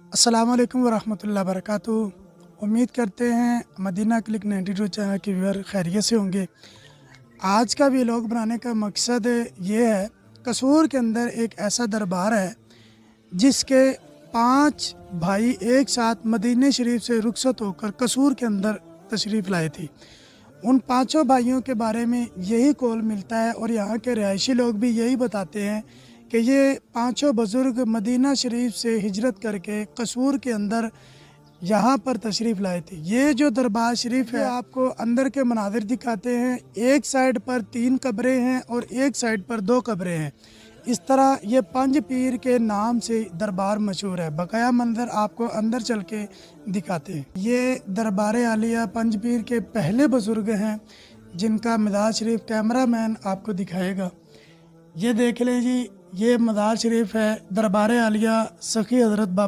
अस्सलाम वालेकुम वरहमतुल्लाहि वबरकातुहू। उम्मीद करते हैं मदीना क्लिक 92 चैनल के व्यूअर खैरियत से होंगे। आज का व्लॉग बनाने का मकसद ये है, कसूर के अंदर एक ऐसा दरबार है जिसके 5 भाई एक साथ मदीने शरीफ से रुखसत होकर कसूर के अंदर तशरीफ़ लाए थे। उन पाँचों भाइयों के बारे में यही कौल मिलता है और यहाँ के रिहायशी लोग भी यही बताते हैं कि ये पाँचों बुज़ुर्ग मदीना शरीफ से हिजरत करके कसूर के अंदर यहाँ पर तशरीफ़ लाए थे। ये जो दरबार शरीफ है आपको अंदर के मनाज़िर दिखाते हैं। एक साइड पर 3 कब्रें हैं और एक साइड पर 2 कब्रें हैं। इस तरह ये पंज पीर के नाम से दरबार मशहूर है। बकाया मंजर आपको अंदर चल के दिखाते हैं। ये दरबार आलिया पंज पीर के पहले बुज़ुर्ग हैं जिनका मज़ार शरीफ कैमरा मैन आपको दिखाएगा। ये देख लें जी, ये मज़ार शरीफ है दरबार आलिया सखी हज़रत बाबा